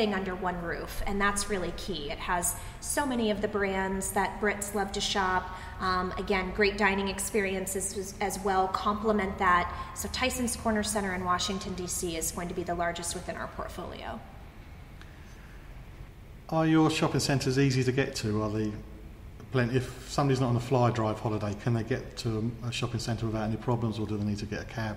under one roof, and that's really key. It has so many of the brands that Brits love to shop. Again, great dining experiences as well complement that. So Tyson's Corner Center in Washington, D.C. is going to be the largest within our portfolio. Are your shopping centres easy to get to? Are they plenty? If somebody's not on a fly drive holiday, can they get to a shopping centre without any problems, or do they need to get a cab?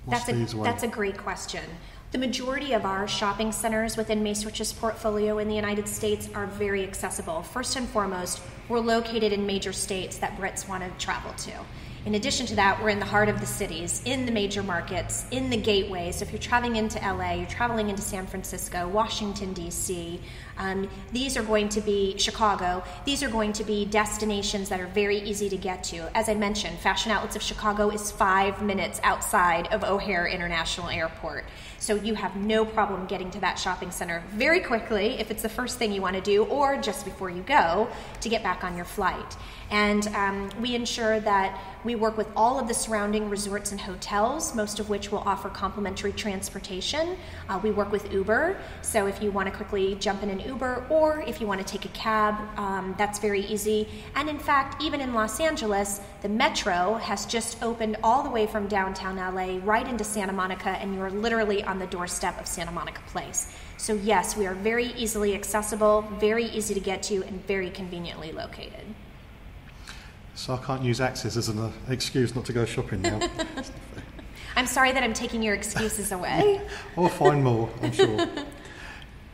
That's a great question. The majority of our shopping centers within Macerич's portfolio in the United States are very accessible. First and foremost, we're located in major states that Brits want to travel to. In addition to that, we're in the heart of the cities, in the major markets, in the gateways. So if you're traveling into LA, you're traveling into San Francisco, Washington, D.C., these are going to be Chicago. These are going to be destinations that are very easy to get to. As I mentioned, Fashion Outlets of Chicago is 5 minutes outside of O'Hare International Airport. So you have no problem getting to that shopping center very quickly if it's the first thing you want to do, or just before you go to get back on your flight. And we ensure that we work with all of the surrounding resorts and hotels, most of which will offer complimentary transportation. We work with Uber, so if you want to quickly jump in an Uber, or if you want to take a cab, that's very easy. And in fact, even in Los Angeles, the Metro has just opened all the way from downtown LA right into Santa Monica, and you're literally on the doorstep of Santa Monica Place. So yes, we are very easily accessible, very easy to get to, and very conveniently located. So I can't use Access as an excuse not to go shopping now. I'm sorry that I'm taking your excuses away. I'll find more, I'm sure.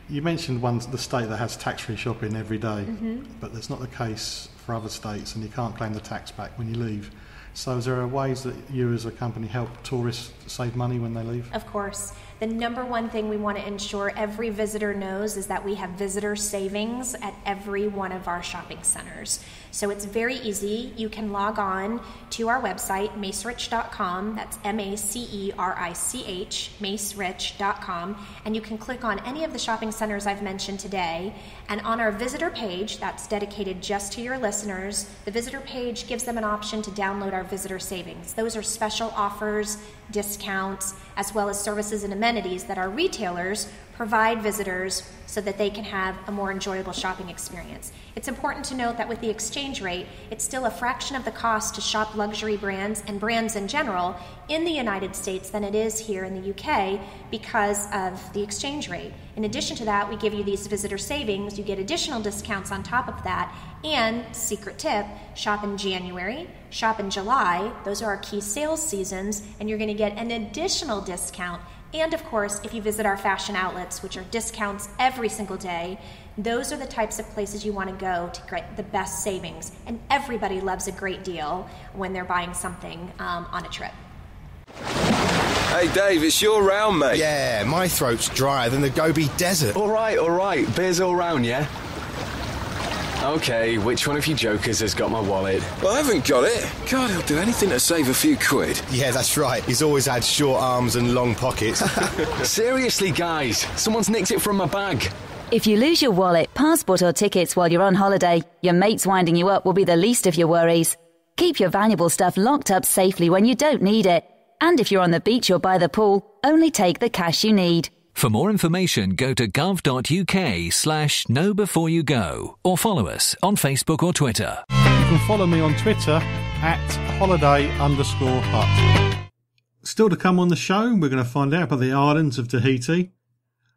You mentioned the state that has tax-free shopping every day, but that's not the case for other states, and you can't claim the tax back when you leave. So is there ways that you as a company help tourists save money when they leave? Of course. The number one thing we want to ensure every visitor knows is that we have visitor savings at every one of our shopping centers. So it's very easy. You can log on to our website, macerich.com. That's MACERICH, macerich.com. And you can click on any of the shopping centers I've mentioned today. And on our visitor page, that's dedicated just to your listeners, the visitor page gives them an option to download our visitor savings. Those are special offers, discounts, as well as services and amenities that our retailers provide visitors so that they can have a more enjoyable shopping experience. It's important to note that with the exchange rate, it's still a fraction of the cost to shop luxury brands and brands in general in the United States than it is here in the UK because of the exchange rate. In addition to that, we give you these visitor savings. You get additional discounts on top of that. And, secret tip, shop in January, shop in July. Those are our key sales seasons, and you're going to get an additional discount. And of course, if you visit our fashion outlets, which are discounts every single day, those are the types of places you want to go to get the best savings. And everybody loves a great deal when they're buying something on a trip. Hey Dave, it's your round, mate. Yeah, my throat's drier than the Gobi Desert. All right. Beers all round, yeah? Okay, which one of you jokers has got my wallet? Well, I haven't got it. God, he'll do anything to save a few quid. Yeah, that's right. He's always had short arms and long pockets. Seriously, guys, someone's nicked it from my bag. If you lose your wallet, passport or tickets while you're on holiday, your mates winding you up will be the least of your worries. Keep your valuable stuff locked up safely when you don't need it. And if you're on the beach or by the pool, only take the cash you need. For more information, go to gov.uk/knowbeforeyougo or follow us on Facebook or Twitter. You can follow me on Twitter @holiday_hut. Still to come on the show, we're going to find out about the islands of Tahiti.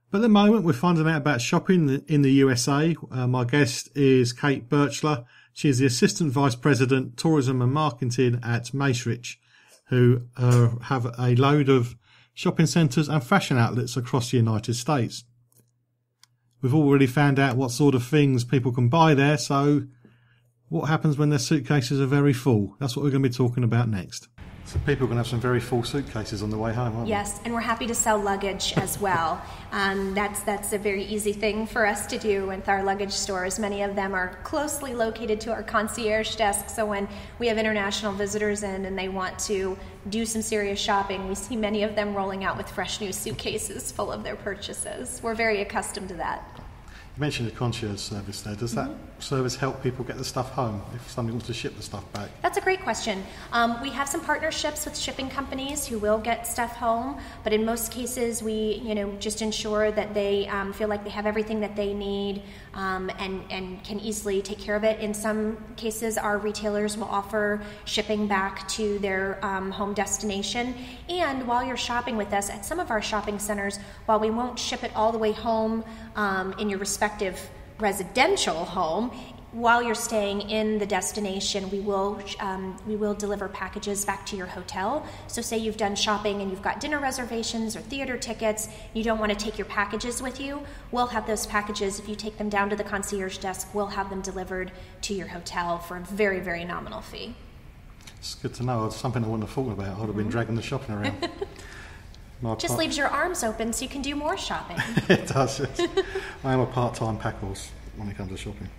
But at the moment, we're finding out about shopping in the USA. My guest is Kate Birchler. She is the Assistant Vice President, Tourism and Marketing at Macerich, who have a load of shopping centres and fashion outlets across the United States. We've already found out what sort of things people can buy there, so what happens when their suitcases are very full? That's what we're going to be talking about next. So people are going to have some very full suitcases on the way home, aren't they? Yes, and we're happy to sell luggage as well. That's a very easy thing for us to do with our luggage stores. Many of them are closely located to our concierge desk, so when we have international visitors in and they want to do some serious shopping, we see many of them rolling out with fresh new suitcases full of their purchases. We're very accustomed to that. You mentioned the concierge service there. Does that service help people get the stuff home if somebody wants to ship the stuff back? That's a great question. We have some partnerships with shipping companies who will get stuff home, but in most cases we just ensure that they feel like they have everything that they need and can easily take care of it. In some cases, our retailers will offer shipping back to their home destination. And while you're shopping with us at some of our shopping centers, while we won't ship it all the way home in your respective residential home, while you're staying in the destination, we will deliver packages back to your hotel. So say you've done shopping and you've got dinner reservations or theater tickets, you don't want to take your packages with you, we'll have those packages. If you take them down to the concierge desk, we'll have them delivered to your hotel for a very, very nominal fee. It's good to know. It's something I wouldn't have thought about. I'd have been dragging the shopping around. Just leaves your arms open so you can do more shopping. It does, yes. I am a part-time pack horse when it comes to shopping.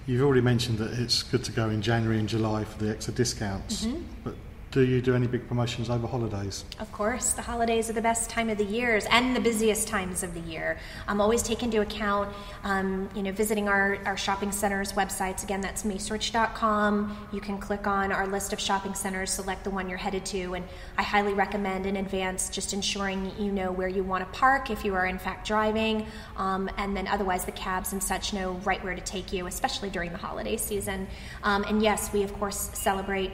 You've already mentioned that it's good to go in January and July for the extra discounts, but do you do any big promotions over holidays? Of course, the holidays are the best time of the year and the busiest times of the year. Always take into account, visiting our shopping centers websites. Again, that's macerich.com. You can click on our list of shopping centers, select the one you're headed to, and I highly recommend in advance just ensuring you know where you want to park if you are in fact driving, and then otherwise the cabs and such know right where to take you, especially during the holiday season. And yes, we of course celebrate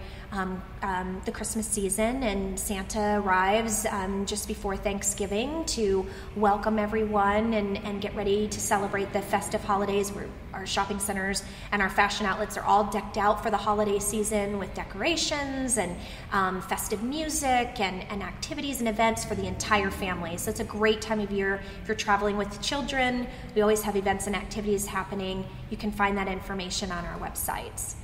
the Christmas season, and Santa arrives just before Thanksgiving to welcome everyone and get ready to celebrate the festive holidays. Our shopping centers and our fashion outlets are all decked out for the holiday season with decorations and festive music and activities and events for the entire family. So it's a great time of year if you're traveling with children. We always have events and activities happening. You can find that information on our websites.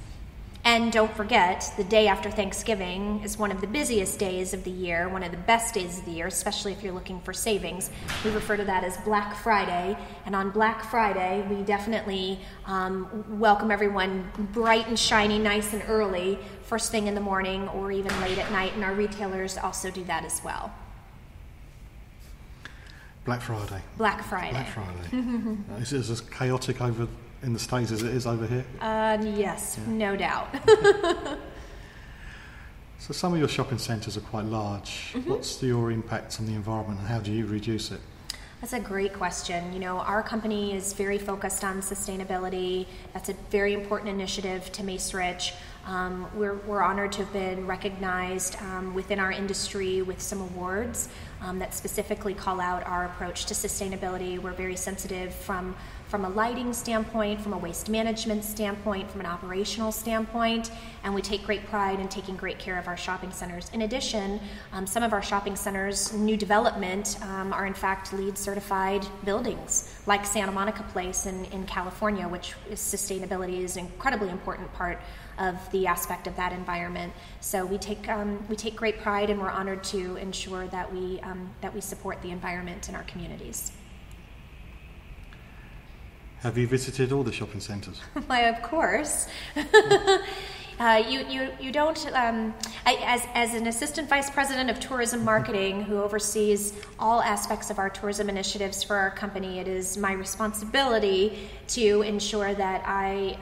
And don't forget, the day after Thanksgiving is one of the busiest days of the year, one of the best days of the year, especially if you're looking for savings. We refer to that as Black Friday. And on Black Friday, we definitely welcome everyone bright and shiny, nice and early, first thing in the morning or even late at night. And our retailers also do that as well. Black Friday. Black Friday. Black Friday. Is it as chaotic over in the States as it is over here? Yes, yeah. No doubt. So some of your shopping centres are quite large. What's your impact on the environment and how do you reduce it? That's a great question. Our company is very focused on sustainability. That's a very important initiative to Macerich. We're honored to have been recognized within our industry with some awards that specifically call out our approach to sustainability. We're very sensitive from a lighting standpoint, from a waste management standpoint, from an operational standpoint, and we take great pride in taking great care of our shopping centers. In addition, some of our shopping centers, new development, are in fact LEED certified buildings, like Santa Monica Place in California, which sustainability is an incredibly important part of the aspect of that environment. So we take great pride, and we're honored to ensure that we support the environment in our communities. Have you visited all the shopping centres? Why, of course. You don't. As an assistant vice president of tourism marketing, who oversees all aspects of our tourism initiatives for our company, it is my responsibility to ensure that I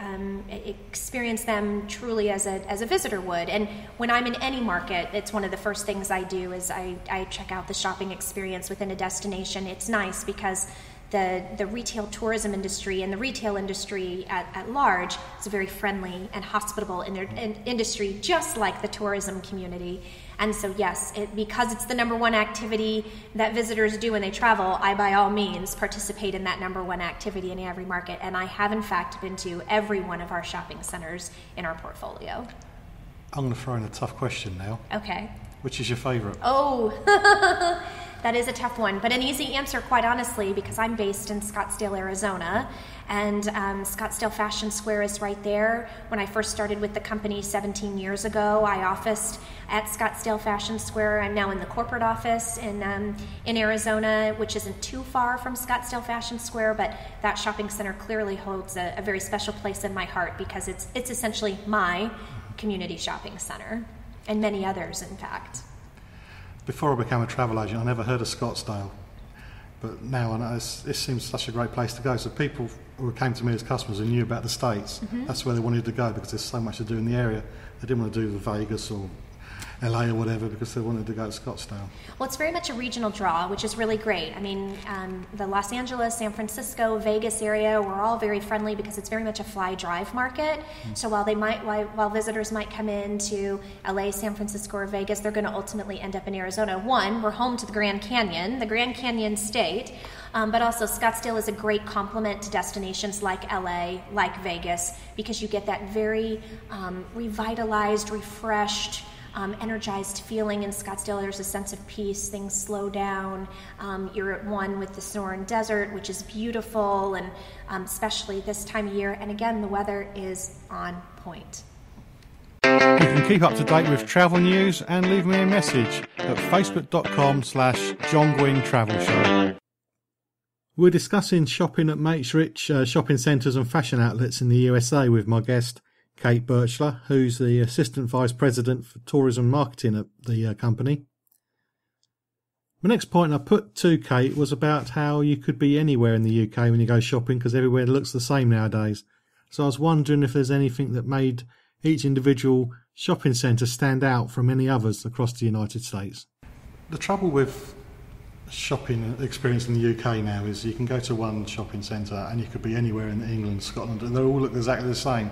experience them truly as a visitor would. And when I'm in any market, it's one of the first things I do is I check out the shopping experience within a destination. It's nice because the retail tourism industry and the retail industry at large is a very friendly and hospitable industry, just like the tourism community. And so yes, because it's the number one activity that visitors do when they travel, I by all means participate in that number one activity in every market. And I have in fact been to every one of our shopping centers in our portfolio. I'm going to throw in a tough question now. Okay. Which is your favourite? Oh, that is a tough one, but an easy answer, quite honestly, because I'm based in Scottsdale, Arizona, and Scottsdale Fashion Square is right there. When I first started with the company 17 years ago, I officed at Scottsdale Fashion Square. I'm now in the corporate office in Arizona, which isn't too far from Scottsdale Fashion Square, but that shopping center clearly holds a very special place in my heart because it's essentially my community shopping center, and many others, in fact. Before I became a travel agent, I never heard of Scottsdale. But now I know this seems such a great place to go. So people who came to me as customers and knew about the States, that's where they wanted to go because there's so much to do in the area. They didn't want to do the Vegas or LA or whatever because they wanted to go to Scottsdale. Well, it's very much a regional draw, which is really great. I mean, the Los Angeles, San Francisco, Vegas area, we're all very friendly because it's very much a fly-drive market. So while visitors might come in to LA, San Francisco, or Vegas, they're going to ultimately end up in Arizona. One, we're home to the Grand Canyon State, but also Scottsdale is a great complement to destinations like LA, like Vegas, because you get that very revitalized, refreshed, energized feeling in Scottsdale. There's a sense of peace. Things slow down. You're at one with the Sonoran Desert, which is beautiful, and especially this time of year. And again, the weather is on point. You can keep up to date with travel news and leave me a message at facebook.com/John Gwynn Travel Show. We're discussing shopping at Mates-Rich shopping centres and fashion outlets in the USA with my guest, Kate Birchler, who's the Assistant Vice President for Tourism Marketing at the company. The next point I put to Kate was about how you could be anywhere in the UK when you go shopping because everywhere looks the same nowadays. So I was wondering if there's anything that made each individual shopping centre stand out from any others across the United States. The trouble with shopping experience in the UK now is you can go to one shopping centre and you could be anywhere in England, Scotland, and they all look exactly the same.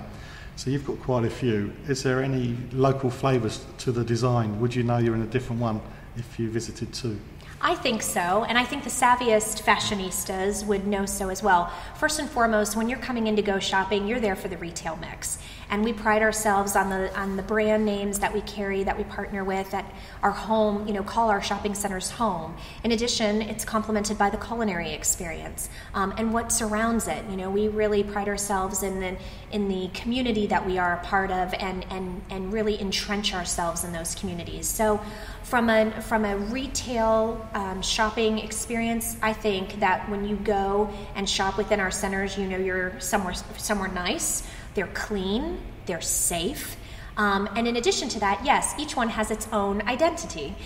So you've got quite a few. Is there any local flavours to the design? Would you know you're in a different one if you visited too? I think so, and I think the savviest fashionistas would know so as well. First and foremost, when you're coming in to go shopping, you're there for the retail mix. And we pride ourselves on the brand names that we carry, that we partner with, that our home, call our shopping centers home. In addition, it's complemented by the culinary experience and what surrounds it. We really pride ourselves in the community that we are a part of, and really entrench ourselves in those communities. So from a retail shopping experience, I think that when you go and shop within our centers, you're somewhere nice. They're clean, they're safe, and in addition to that, yes, each one has its own identity.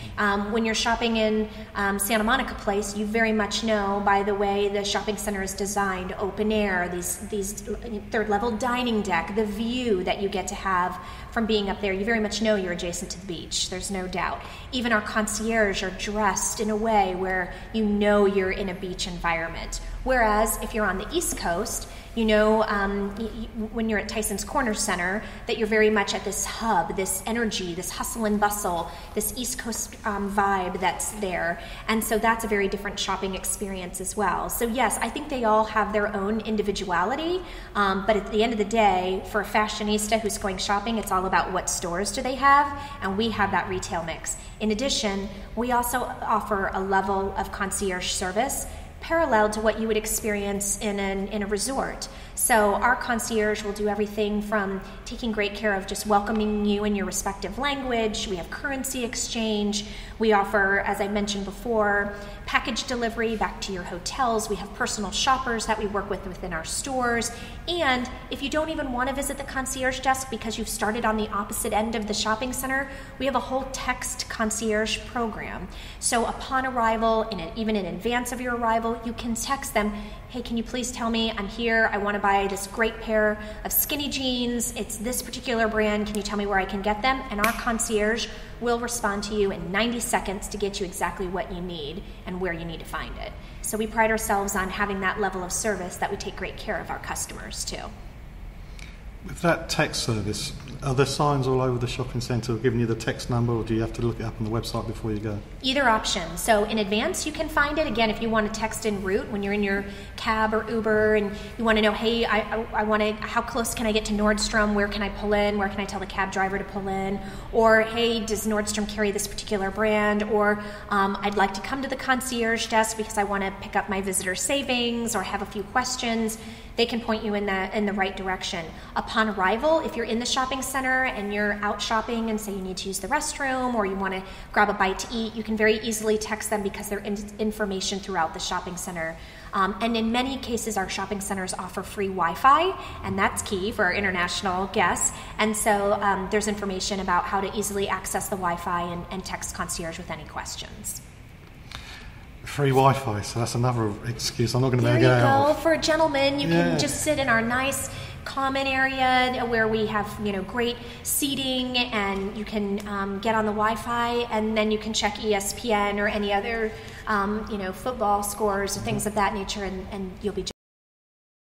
When you're shopping in Santa Monica Place, you very much know by the way the shopping center is designed, open air, these third-level dining deck, the view that you get to have from being up there. You very much know you're adjacent to the beach, there's no doubt. Even our concierge are dressed in a way where you're in a beach environment. Whereas if you're on the East Coast, when you're at Tyson's Corner Center, that you're very much at this hub, this energy, this hustle and bustle, this East Coast vibe that's there. And so that's a very different shopping experience as well. So yes, I think they all have their own individuality, but at the end of the day, for a fashionista who's going shopping, it's all about what stores do they have, and we have that retail mix. In addition, we also offer a level of concierge service parallel to what you would experience in a resort. So our concierge will do everything from taking great care of just welcoming you in your respective language. We have currency exchange. We offer, as I mentioned before, package delivery back to your hotels. We have personal shoppers that we work with within our stores. And if you don't even want to visit the concierge desk because you've started on the opposite end of the shopping center, we have a whole text concierge program. So upon arrival, even in advance of your arrival, you can text them, hey, can you please tell me I'm here, I want to buy this great pair of skinny jeans, it's this particular brand, can you tell me where I can get them? And our concierge will respond to you in 90 seconds to get you exactly what you need and where you need to find it. So we pride ourselves on having that level of service that we take great care of our customers too. With that text service, are there signs all over the shopping centre giving you the text number, or do you have to look it up on the website before you go? Either option. So in advance you can find it. Again, if you want to text en route when you're in your cab or Uber and you want to know, hey, I want to, how close can I get to Nordstrom? Where can I pull in? Where can I tell the cab driver to pull in? Or, hey, does Nordstrom carry this particular brand? Or I'd like to come to the concierge desk because I want to pick up my visitor savings or have a few questions. They can point you in the right direction. Upon arrival, if you're in the shopping center and you're out shopping and say you need to use the restroom or you want to grab a bite to eat, you can very easily text them because there's information throughout the shopping center. And in many cases, our shopping centers offer free Wi-Fi, and that's key for our international guests. And so there's information about how to easily access the Wi-Fi and text concierge with any questions. free Wi-Fi, so that's another excuse. I'm not going to be able to get out. There you go. For a gentleman, you can just sit in our nice common area where we have, great seating, and you can get on the Wi-Fi, and then you can check ESPN or any other, football scores or things of that nature, and you'll be